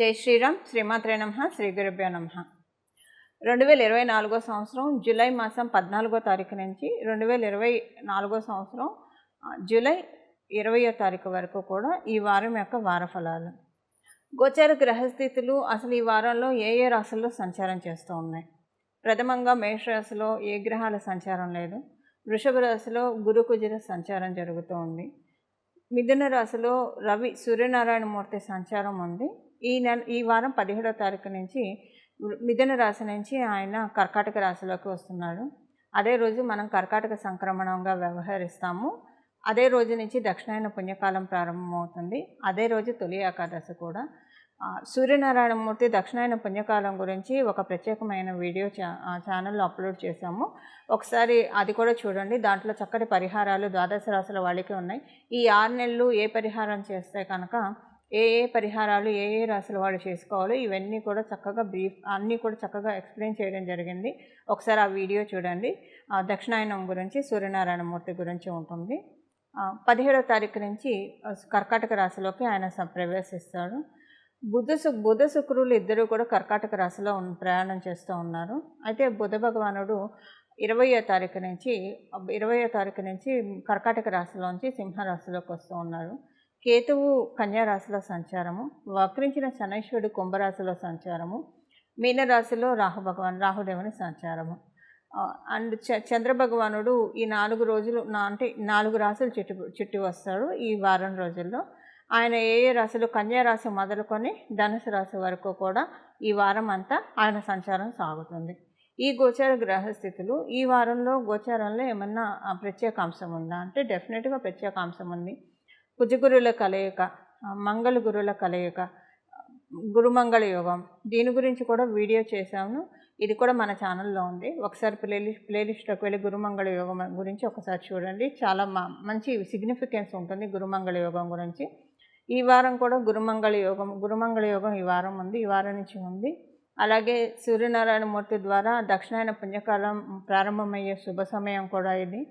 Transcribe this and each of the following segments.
జై శ్రీరామ్. శ్రీమాత్రే నమః. శ్రీ గురుభ్యో నమః. 2024 సంవత్సరం జూలై మాసం 14వ తారీఖు నుంచి 2024 సంవత్సరం జూలై 20వ తారీఖు వరకు కూడా ఈ వారం యొక్క వార ఫలాలు. గోచార గ్రహస్థితులు అసలు ఈ వారంలో ఏ రాశుల్లో సంచారం చేస్తూ ఉన్నాయి. ప్రథమంగా మేషరాశిలో ఏ గ్రహాల సంచారం లేదు. వృషభ రాశిలో గురు కుజుల సంచారం జరుగుతూ ఉంది. మిథున రాశిలో రవి సూర్యనారాయణమూర్తి సంచారం ఉంది. ఈ వారం 17వ తారీఖు నుంచి మిథున రాశి నుంచి ఆయన కర్కాటక రాశిలోకి వస్తున్నాడు. అదే రోజు మనం కర్కాటక సంక్రమణంగా వ్యవహరిస్తాము. అదే రోజు నుంచి దక్షిణాయన పుణ్యకాలం ప్రారంభమవుతుంది. అదే రోజు తొలి ఏకాదశి కూడా. సూర్యనారాయణమూర్తి దక్షిణాయన పుణ్యకాలం గురించి ఒక ప్రత్యేకమైన వీడియో ఛానల్లో అప్లోడ్ చేశాము. ఒకసారి అది కూడా చూడండి. దాంట్లో చక్కటి పరిహారాలు ద్వాదశ రాశుల వాళ్ళకి ఉన్నాయి. ఈ 6 నెలలు ఏ పరిహారం చేస్తే కనుక ఏ పరిహారాలు ఏ రాశుల వాళ్ళు చేసుకోవాలో ఇవన్నీ కూడా చక్కగా అన్నీ కూడా చక్కగా ఎక్స్ప్లెయిన్ చేయడం జరిగింది. ఒకసారి ఆ వీడియో చూడండి. దక్షిణాయనం గురించి సూర్యనారాయణమూర్తి గురించి ఉంటుంది. 17వ తారీఖు నుంచి కర్కాటక రాశిలోకి ఆయన ప్రవేశిస్తాడు. బుధ శుక్రులు ఇద్దరు కూడా కర్కాటక రాశిలో ప్రయాణం చేస్తూ ఉన్నారు. అయితే బుధ భగవానుడు 20వ తారీఖు నుంచి కర్కాటక రాశిలోంచి సింహరాశిలోకి వస్తూ ఉన్నారు. కేతువు కన్యారాశిలో సంచారము, వక్రించిన శనైశ్వరుడు కుంభరాశిలో సంచారము, మీనరాశిలో రాహుదేవుని సంచారము. అండ్ చంద్రభగవానుడు ఈ 4 రోజులు అంటే 4 రాశులు చుట్టి వస్తాడు. ఈ వారం రోజుల్లో ఆయన ఏ రాశులు కన్యారాశి మొదలుకొని ధనుసు రాశి వరకు కూడా ఈ వారం అంతా ఆయన సంచారం సాగుతుంది. ఈ గోచార గ్రహస్థితులు ఈ వారంలో గోచారంలో ఏమన్నా ప్రత్యేక అంశం ఉందా అంటే డెఫినెట్గా ప్రత్యేక అంశం ఉంది. కుజగురుల కలయిక, మంగళ గురుల కలయిక, గురుమంగళ యోగం, దీని గురించి కూడా వీడియో చేశాను. ఇది కూడా మన ఛానల్లో ఉంది. ఒకసారి ప్లేలిస్ట్లోకి వెళ్ళి గురుమంగళ యోగం గురించి ఒకసారి చూడండి. చాలా మంచి సిగ్నిఫికెన్స్ ఉంటుంది గురుమంగళ యోగం గురించి. ఈ వారం కూడా గురుమంగళ యోగం ఈ వారం ఉంది, ఈ వారం నుంచి ఉంది. అలాగే సూర్యనారాయణమూర్తి ద్వారా దక్షిణాయన పుణ్యకాలం ప్రారంభమయ్యే శుభ సమయం కూడా ఇది.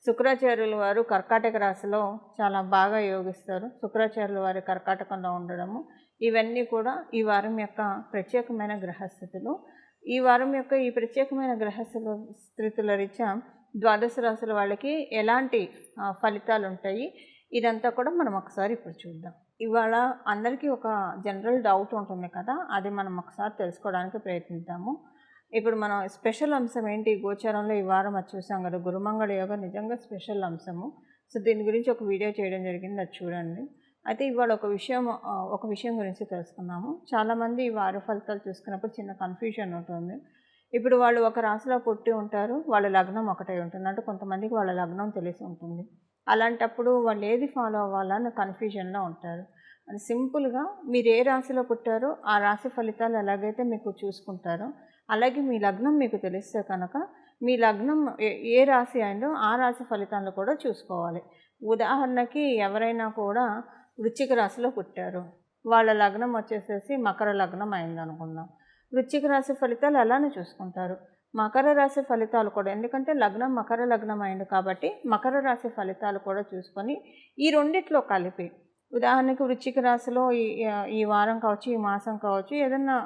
శుక్రాచార్యుల వారు కర్కాటక రాశిలో చాలా బాగా యోగిస్తారు. శుక్రాచార్యుల వారి కర్కాటకంలో ఉండడము ఇవన్నీ కూడా ఈ వారం యొక్క ప్రత్యేకమైన గ్రహస్థితులు. ఈ వారం యొక్క ఈ ప్రత్యేకమైన గ్రహస్థితుల రీత్యా ద్వాదశ రాశుల వాళ్ళకి ఎలాంటి ఫలితాలు ఉంటాయి ఇదంతా కూడా మనం ఒకసారి ఇప్పుడు చూద్దాం. ఇవాళ అందరికీ ఒక జనరల్ డౌట్ ఉంటుంది కదా, అది మనం ఒకసారి తెలుసుకోవడానికి ప్రయత్నిద్దాము. ఇప్పుడు మనం స్పెషల్ అంశం ఏంటి గోచారంలో ఈ వారం అది చూసాం కదా, గురుమంగళ యోగం నిజంగా స్పెషల్ అంశము. సో దీని గురించి ఒక వీడియో చేయడం జరిగింది, అది చూడండి. అయితే ఇవాళ ఒక విషయం గురించి తెలుసుకున్నాము. చాలామంది ఈ వార ఫలితాలు చూసుకున్నప్పుడు చిన్న కన్ఫ్యూజన్ ఉంటుంది. ఇప్పుడు వాళ్ళు ఒక రాశిలో పుట్టి ఉంటారు, వాళ్ళ లగ్నం ఒకటే ఉంటుంది. అంటే కొంతమందికి వాళ్ళ లగ్నం తెలిసి ఉంటుంది. అలాంటప్పుడు వాళ్ళు ఏది ఫాలో అవ్వాలని కన్ఫ్యూజన్లో ఉంటారు. అది సింపుల్గా మీరు ఏ రాశిలో పుట్టారో ఆ రాశి ఫలితాలు ఎలాగైతే మీకు చూసుకుంటారో అలాగే మీ లగ్నం మీకు తెలిస్తే కనుక మీ లగ్నం ఏ రాశి అయిందో ఆ రాశి ఫలితాలను కూడా చూసుకోవాలి. ఉదాహరణకి ఎవరైనా కూడా వృశ్చిక రాశిలో పుట్టారు, వాళ్ళ లగ్నం వచ్చేసేసి మకర లగ్నం అయింది అనుకుందాం. వృశ్చిక రాశి ఫలితాలు అలానే చూసుకుంటారు. మకర రాశి ఫలితాలు కూడా, ఎందుకంటే లగ్నం మకర లగ్నం అయింది కాబట్టి మకర రాశి ఫలితాలు కూడా చూసుకొని ఈ రెండిట్లో కలిపి, ఉదాహరణకు వృశ్చిక రాశిలో ఈ వారం కావచ్చు, ఈ మాసం కావచ్చు, ఏదన్నా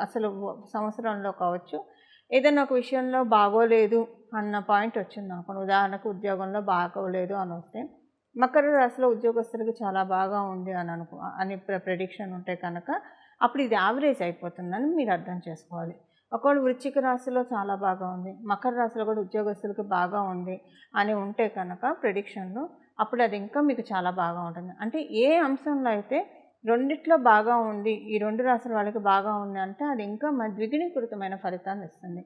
అసలు సంవత్సరంలో కావచ్చు, ఏదైనా ఒక విషయంలో బాగోలేదు అన్న పాయింట్ వచ్చింది అనుకోండి. ఉదాహరణకు ఉద్యోగంలో బాగోలేదు అని వస్తే మకర రాశిలో ఉద్యోగస్తులకు చాలా బాగా ఉంది అని ప్రెడిక్షన్ ఉంటే కనుక అప్పుడు ఇది యావరేజ్ అయిపోతుందని మీరు అర్థం చేసుకోవాలి. ఒకవేళ వృశ్చిక రాశిలో చాలా బాగా ఉంది, మకర రాశిలో కూడా ఉద్యోగస్తులకు బాగా ఉంది అని ఉంటే కనుక ప్రెడిక్షన్లో అప్పుడు అది ఇంకా మీకు చాలా బాగా ఉంటుంది. అంటే ఏ అంశంలో అయితే రెండిట్లో బాగా ఉంది, ఈ 2 రాశుల వాళ్ళకి బాగా ఉంది అంటే అది ఇంకా ద్విగుణీకృతమైన ఫలితాన్ని ఇస్తుంది.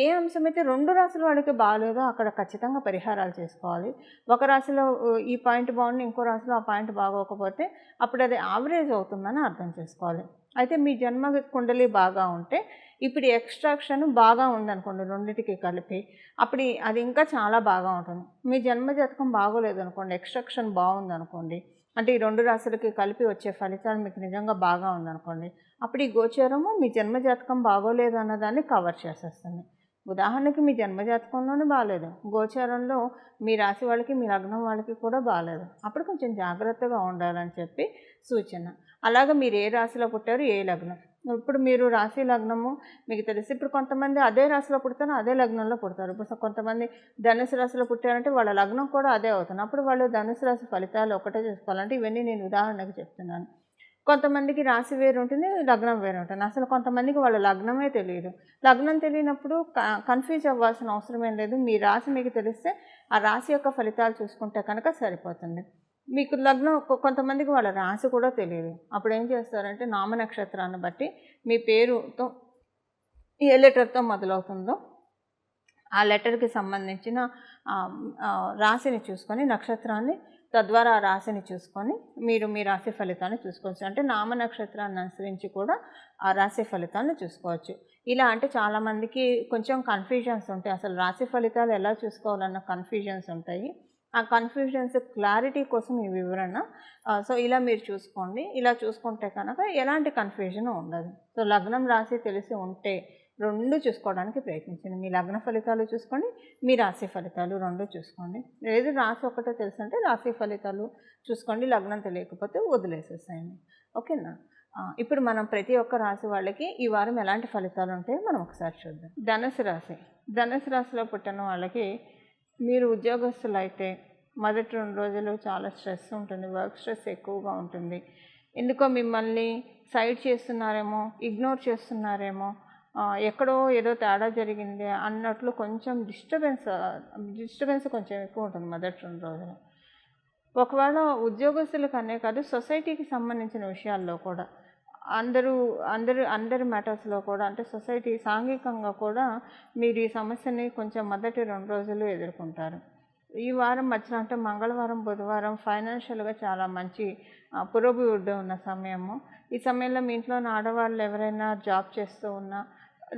ఏ అంశం అయితే 2 రాశుల వాళ్ళకి బాగాలేదో అక్కడ ఖచ్చితంగా పరిహారాలు చేసుకోవాలి. ఒక రాశిలో ఈ పాయింట్ బాగుండి ఇంకో రాశిలో ఆ పాయింట్ బాగోకపోతే అప్పుడు అది యావరేజ్ అవుతుందని అర్థం చేసుకోవాలి. అయితే మీ జన్మ కుండలి బాగా ఉంటే ఇప్పుడు ఎక్స్ట్రాక్షన్ బాగా ఉందనుకోండి రెండింటికి కలిపి, అప్పుడు అది ఇంకా చాలా బాగా ఉంటుంది. మీ జన్మ జాతకం బాగోలేదు అనుకోండి, ఎక్స్ట్రాక్షన్ బాగుందనుకోండి, అంటే ఈ 2 రాశులకి కలిపి వచ్చే ఫలితాలు మీకు నిజంగా బాగా ఉందనుకోండి, అప్పుడు ఈ గోచారము మీ జన్మ జాతకం బాగోలేదు అన్నదాన్ని కవర్ చేసేస్తుంది. ఉదాహరణకి మీ జన్మజాతకంలోనే బాగాలేదు, గోచారంలో మీ రాశి వాళ్ళకి మీ లగ్నం వాళ్ళకి కూడా బాగాలేదు. అప్పుడు కొంచెం జాగ్రత్తగా ఉండాలని చెప్పి సూచన. అలాగే మీరు ఏ రాశిలో పుట్టారు, ఏ లగ్నం. ఇప్పుడు మీరు రాశి లగ్నము మీకు తెలిసి, ఇప్పుడు కొంతమంది అదే రాశిలో పుడతారు, అదే లగ్నంలో పుడతారు. ఇప్పుడు కొంతమంది ధనుసు రాశిలో పుట్టారంటే వాళ్ళ లగ్నం కూడా అదే అవుతుంది. అప్పుడు వాళ్ళు ధనుసు రాశి ఫలితాలు ఒకటే చూసుకోవాలంటే ఇవన్నీ నేను ఉదాహరణకు చెప్తున్నాను. కొంతమందికి రాశి వేరు ఉంటుంది, లగ్నం వేరు ఉంటుంది. అసలు కొంతమందికి వాళ్ళ లగ్నమే తెలియదు. లగ్నం తెలియనప్పుడు కన్ఫ్యూజ్ అవ్వాల్సిన అవసరం ఏం లేదు. మీ రాశి మీకు తెలిస్తే ఆ రాశి యొక్క ఫలితాలు చూసుకుంటే కనుక సరిపోతుంది. మీకు లగ్నం కొంతమందికి వాళ్ళ రాశి కూడా తెలియదు. అప్పుడు ఏం చేస్తారంటే నామ నక్షత్రాన్ని బట్టి మీ పేరుతో ఏ లెటర్తో మొదలవుతుందో ఆ లెటర్కి సంబంధించిన రాశిని చూసుకొని, నక్షత్రాన్ని తద్వారా ఆ రాశిని చూసుకొని మీరు మీ రాశి ఫలితాన్ని చూసుకోవచ్చు. అంటే నామ నక్షత్రాన్ని అనుసరించి కూడా ఆ రాశి ఫలితాన్ని చూసుకోవచ్చు. ఇలా అంటే చాలామందికి కొంచెం కన్ఫ్యూజన్స్ ఉంటాయి. అసలు రాశి ఫలితాలు ఎలా చూసుకోవాలన్న కన్ఫ్యూజన్స్ ఉంటాయి. ఆ కన్ఫ్యూజన్స్ క్లారిటీ కోసం ఈ వివరణ. సో ఇలా మీరు చూసుకోండి. ఇలా చూసుకుంటే కనుక ఎలాంటి కన్ఫ్యూజన్ ఉండదు. సో లగ్నం రాశి తెలిసి ఉంటే రెండు చూసుకోవడానికి ప్రయత్నించండి. మీ లగ్న ఫలితాలు చూసుకోండి, మీ రాశి ఫలితాలు రెండు చూసుకోండి. లేదు రాశి ఒకటే తెలుసు అంటే రాశి ఫలితాలు చూసుకోండి, లగ్నం తెలియకపోతే వదిలేసేసేయండి. ఓకేనా? ఇప్పుడు మనం ప్రతి ఒక్క రాశి వాళ్ళకి ఈ వారం ఎలాంటి ఫలితాలు ఉంటాయో మనం ఒకసారి చూద్దాం. ధనుసు రాశి. ధనుసు రాశిలో పుట్టిన వాళ్ళకి, మీరు ఉద్యోగస్తులు అయితే మొదటి 2 రోజులు చాలా స్ట్రెస్ ఉంటుంది, వర్క్ స్ట్రెస్ ఎక్కువగా ఉంటుంది. ఎందుకో మిమ్మల్ని సైడ్ చేస్తున్నారేమో, ఇగ్నోర్ చేస్తున్నారేమో, ఎక్కడో ఏదో తేడా జరిగింది అన్నట్లు కొంచెం డిస్టర్బెన్స్ కొంచెం ఎక్కువ ఉంటుంది మొదటి 2 రోజులు. ఒకవేళ ఉద్యోగస్తులకు అనే కాదు, సొసైటీకి సంబంధించిన విషయాల్లో కూడా అందరి మ్యాటర్స్లో కూడా, అంటే సొసైటీ సాంఘికంగా కూడా మీరు ఈ సమస్యని కొంచెం మొదటి 2 రోజులు ఎదుర్కొంటారు. ఈ వారం మధ్యలో అంటే మంగళవారం, బుధవారం ఫైనాన్షియల్గా చాలా మంచి పురోభివృద్ధి ఉన్న సమయము. ఈ సమయంలో మీ ఇంట్లోని ఆడవాళ్ళు ఎవరైనా జాబ్ చేస్తూ ఉన్నా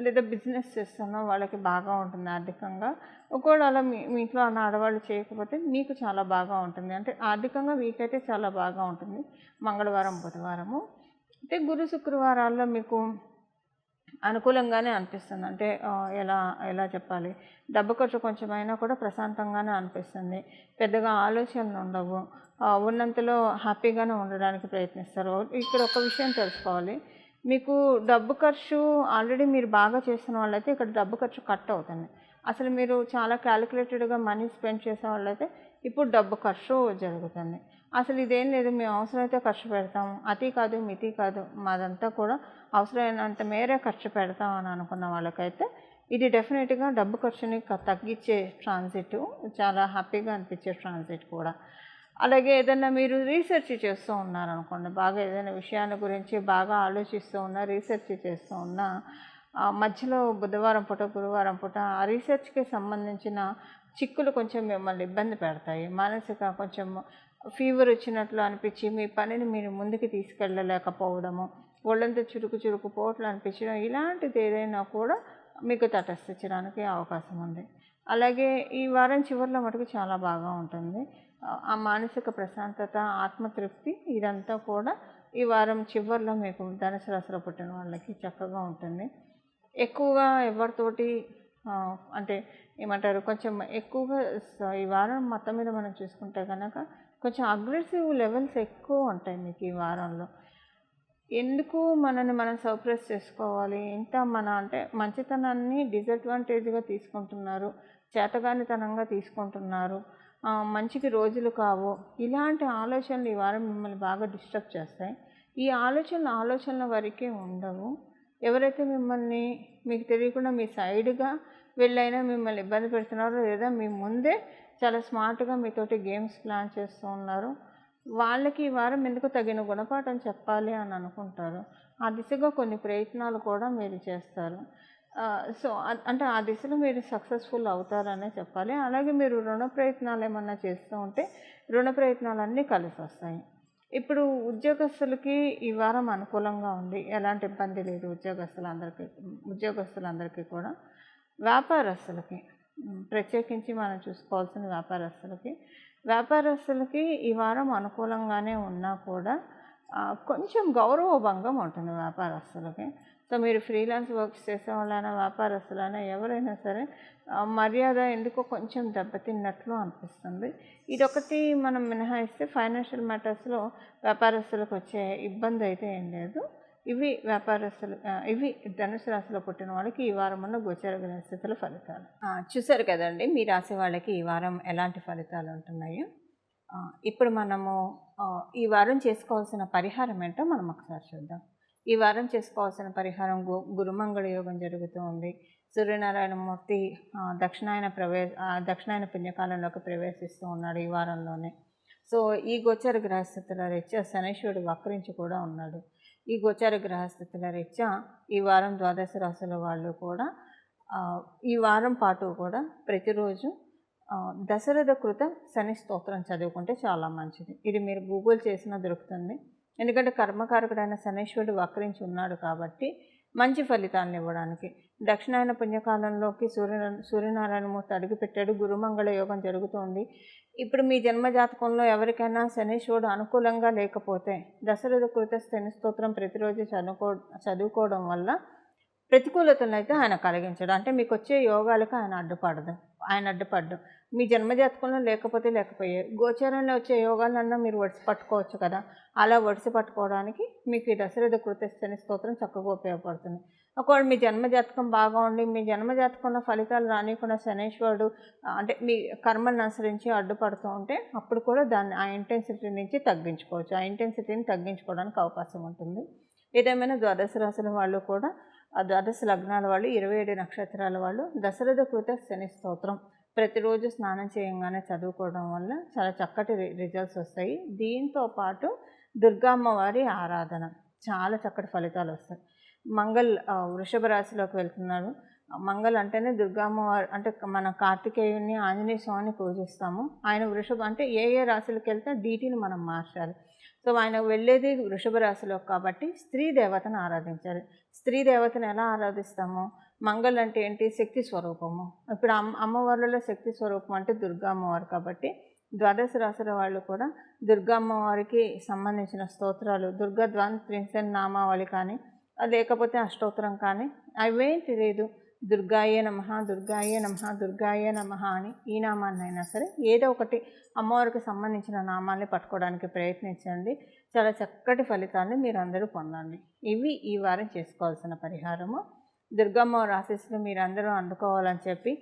లేదా బిజినెస్ చేస్తున్నా వాళ్ళకి బాగా ఉంటుంది ఆర్థికంగా. ఒకవేళ అలా మీ ఇంట్లో ఉన్న ఆడవాళ్ళు చేయకపోతే మీకు చాలా బాగా ఉంటుంది. అంటే ఆర్థికంగా వీకైతే చాలా బాగా ఉంటుంది మంగళవారం, బుధవారము. అంటే గురు శుక్రవారాల్లో మీకు అనుకూలంగానే అనిపిస్తుంది. అంటే ఎలా చెప్పాలి, డబ్బు ఖర్చు కొంచెమైనా కూడా ప్రశాంతంగానే అనిపిస్తుంది. పెద్దగా ఆలోచనలు ఉండవు. ఉన్నంతలో హ్యాపీగానే ఉండడానికి ప్రయత్నిస్తారు. ఇక్కడ ఒక విషయం తెలుసుకోవాలి, మీకు డబ్బు ఖర్చు ఆల్రెడీ మీరు బాగా చేస్తున్న వాళ్ళైతే ఇక్కడ డబ్బు ఖర్చు కట్ అవుతుంది. అసలు మీరు చాలా క్యాలిక్యులేటెడ్గా మనీ స్పెండ్ చేసే వాళ్ళైతే ఇప్పుడు డబ్బు ఖర్చు జరుగుతుంది. అసలు ఇదేం లేదు, మేము అవసరమైతే ఖర్చు పెడతాము, అతి కాదు మితి కాదు, మాదంతా కూడా అవసరమైనంత మేరే ఖర్చు పెడతాం అని అనుకున్న వాళ్ళకైతే ఇది డెఫినెట్గా డబ్బు ఖర్చుని తగ్గించే ట్రాన్సిట్, చాలా హ్యాపీగా అనిపించే ట్రాన్సిట్ కూడా. అలాగే ఏదైనా మీరు రీసెర్చ్ చేస్తూ ఉన్నారనుకోండి, బాగా ఏదైనా విషయాల గురించి బాగా ఆలోచిస్తూ ఉన్నా, రీసెర్చ్ చేస్తూ ఉన్నా, మధ్యలో బుధవారం పూట, గురువారం పూట ఆ రీసెర్చ్కి సంబంధించిన చిక్కులు కొంచెం మిమ్మల్ని ఇబ్బంది పెడతాయి. మానసిక కొంచెం ఫీవర్ వచ్చినట్లు అనిపించి మీ పనిని మీరు ముందుకు తీసుకెళ్ళలేకపోవడము, ఒళ్ళంతా చురుకు పోట్లు అనిపించడం, ఇలాంటిది ఏదైనా కూడా మీకు తటస్థించడానికి అవకాశం ఉంది. అలాగే ఈ వారం చివరిలో మటుకు చాలా బాగా ఉంటుంది. ఆ మానసిక ప్రశాంతత, ఆత్మతృప్తి ఇదంతా కూడా ఈ వారం చివరిలో మీకు ధనుసు రాశిలో పుట్టిన వాళ్ళకి చక్కగా ఉంటుంది. ఎక్కువగా ఎవరితోటి అంటే ఏమంటారు, కొంచెం ఎక్కువగా ఈ వారం మొత్తం మీద మనం చూసుకుంటే కనుక కొంచెం అగ్రెసివ్ లెవెల్స్ ఎక్కువ ఉంటాయి మీకు ఈ వారంలో. ఎందుకు మనల్ని మనం సర్ప్రైజ్ చేసుకోవాలి, ఇంత అంటే మంచితనాన్ని డిసడ్వాంటేజ్గా తీసుకుంటున్నారు, చేతగానితనంగా తీసుకుంటున్నారు, మంచికి రోజులు కావు, ఇలాంటి ఆలోచనలు ఈ వారం మిమ్మల్ని బాగా డిస్టర్బ్ చేస్తాయి. ఈ ఆలోచనల వరకే ఉండవు. ఎవరైతే మిమ్మల్ని మీకు తెలియకుండా మీ సైడ్గా వెళ్ళైనా మిమ్మల్ని ఇబ్బంది పెడుతున్నారో, లేదా మీ ముందే చాలా స్మార్ట్గా మీతోటి గేమ్స్ ప్లాన్ చేస్తూ ఉన్నారు, వాళ్ళకి ఈ వారం ఎందుకు తగిన గుణపాఠం చెప్పాలి అని అనుకుంటారు. ఆ దిశగా కొన్ని ప్రయత్నాలు కూడా మీరు చేస్తారు. సో అంటే ఆ దిశలో మీరు సక్సెస్ఫుల్ అవుతారనే చెప్పాలి. అలాగే మీరు రుణ ప్రయత్నాలు ఏమన్నా చేస్తూ ఉంటే రుణ ప్రయత్నాలన్నీ కలిసి వస్తాయి. ఇప్పుడు ఉద్యోగస్తులకి ఈ వారం అనుకూలంగా ఉంది, ఎలాంటి ఇబ్బంది లేదు ఉద్యోగస్తులందరికీ కూడా. వ్యాపారస్తులకి ప్రత్యేకించి మనం చూసుకోవాల్సిన వ్యాపారస్తులకి ఈ వారం అనుకూలంగానే ఉన్నా కూడా కొంచెం గౌరవ భంగం ఉంటుంది వ్యాపారస్తులకి. సో మీరు ఫ్రీలాన్స్ వర్క్స్ చేసేవాళ్ళైనా వ్యాపారస్తులైనా ఎవరైనా సరే మర్యాద ఎందుకో కొంచెం దెబ్బతిన్నట్లు అనిపిస్తుంది. ఇదొకటి మనం మినహాయిస్తే ఫైనాన్షియల్ మ్యాటర్స్లో వ్యాపారస్తులకు వచ్చే ఇబ్బంది అయితే ఏం లేదు. ఇవి ధనుసు రాశిలో పుట్టిన వాళ్ళకి ఈ వారం ఉన్న గోచర గ్రహస్థితుల ఫలితాలు. చూసారు కదండి మీ రాశి వాళ్ళకి ఈ వారం ఎలాంటి ఫలితాలు ఉంటున్నాయో. ఇప్పుడు మనము ఈ వారం చేసుకోవాల్సిన పరిహారం ఏంటో మనం ఒకసారి చూద్దాం. ఈ వారం చేసుకోవాల్సిన పరిహారం గురుమంగళ యోగం జరుగుతూ ఉంది. సూర్యనారాయణమూర్తి దక్షిణాయన పుణ్యకాలంలోకి ప్రవేశిస్తూ ఉన్నాడు ఈ వారంలోనే. సో ఈ గోచర గ్రహస్థితుల రీత్యా శనీశ్వరుడు వక్రించి కూడా ఉన్నాడు. ఈ గోచర గ్రహస్థితుల రీత్యా ఈ వారం ద్వాదశ రాశుల వాళ్ళు కూడా ఈ వారం పాటు కూడా ప్రతిరోజు దశరథ కృత శని స్తోత్రం చదువుకుంటే చాలా మంచిది. ఇది మీరు గూగుల్ చేసినా దొరుకుతుంది. ఎందుకంటే కర్మకారకుడైన శనీశ్వరుడు వక్రించి ఉన్నాడు కాబట్టి మంచి ఫలితాలను ఇవ్వడానికి. దక్షిణాయన పుణ్యకాలంలోకి సూర్యనారాయణమూర్తి అడుగుపెట్టాడు. గురుమంగళ యోగం జరుగుతోంది. ఇప్పుడు మీ జన్మజాతకంలో ఎవరికైనా శనీశ్వరుడు అనుకూలంగా లేకపోతే దశరథ కృత శని స్తోత్రం ప్రతిరోజు చదువుకోవడం వల్ల ప్రతికూలతలను అయితే ఆయన కలిగించడు. అంటే మీకు వచ్చే యోగాలకు ఆయన అడ్డుపడ్డు. మీ జన్మజాతకంలో లేకపోయే గోచరంలో వచ్చే యోగాలన్నా మీరు ఒడిసి పట్టుకోవచ్చు కదా. అలా ఒడిసి పట్టుకోవడానికి మీకు ఈ దశరథ కృత శని స్తోత్రం చక్కగా ఉపయోగపడుతుంది. ఒకవేళ మీ జన్మజాతకం బాగా ఉండి మీ జన్మజాతకంలో ఫలితాలు రానికుండా శనీశ్వరుడు అంటే మీ కర్మలను అనుసరించి అడ్డుపడుతూ ఉంటే అప్పుడు కూడా ఆ ఇంటెన్సిటీ నుంచి తగ్గించుకోవచ్చు. ఆ ఇంటెన్సిటీని తగ్గించుకోవడానికి అవకాశం ఉంటుంది. ఏదేమైనా ద్వాదశ రాశుల వాళ్ళు కూడా ద్వాదశ లగ్నాల వాళ్ళు 27 నక్షత్రాల వాళ్ళు దశరథ కృత శని స్తోత్రం ప్రతిరోజు స్నానం చేయంగానే చదువుకోవడం వల్ల చాలా చక్కటి రిజల్ట్స్ వస్తాయి. దీంతో పాటు దుర్గామ్మవారి ఆరాధన చాలా చక్కటి ఫలితాలు వస్తాయి. మంగళ్ వృషభ రాశిలోకి వెళ్తున్నాడు. మంగళ్ అంటేనే దుర్గామ్మవారు అంటే మన కార్తికేయుని ఆంజనేయ స్వామిని పూజిస్తాము. ఆయన వృషభ అంటే ఏ రాశులకు వెళ్తే డీటీని మనం మార్చాలి. సో ఆయన వెళ్ళేది వృషభ రాశిలో కాబట్టి స్త్రీ దేవతను ఆరాధించాలి. స్త్రీ దేవతను ఎలా ఆరాధిస్తాము? మంగళ అంటే ఏంటి? శక్తి స్వరూపము. ఇప్పుడు అమ్మవార్లలో శక్తి స్వరూపం అంటే దుర్గా అమ్మవారు కాబట్టి ద్వాదశ రాశుల వాళ్ళు కూడా దుర్గా అమ్మవారికి సంబంధించిన స్తోత్రాలు దుర్గా త్రింశత్ నామావళి కానీ లేకపోతే అష్టోత్తరం కానీ అవేం తెలియదు. దుర్గాయే నమః దుర్గాయే నమః దుర్గాయే నమః అని ఈ నామాన్నైనా సరే ఏదో ఒకటి అమ్మవారికి సంబంధించిన నామాల్ని పట్టుకోవడానికి ప్రయత్నించండి. చాలా చక్కటి ఫలితాన్ని మీరు అందరూ పొందండి. ఇవి ఈ వారం చేసుకోవాల్సిన పరిహారము. దుర్గమ్మవారి ఆశీస్సులు మీరందరూ అందుకోవాలని చెప్పి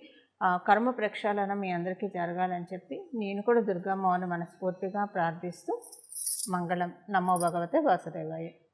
కర్మ ప్రక్షాళన మీ అందరికీ జరగాలని చెప్పి నేను కూడా దుర్గమ్మవారిని మనస్ఫూర్తిగా ప్రార్థిస్తూ మంగళం. నమో భగవతే వాసుదేవాయ.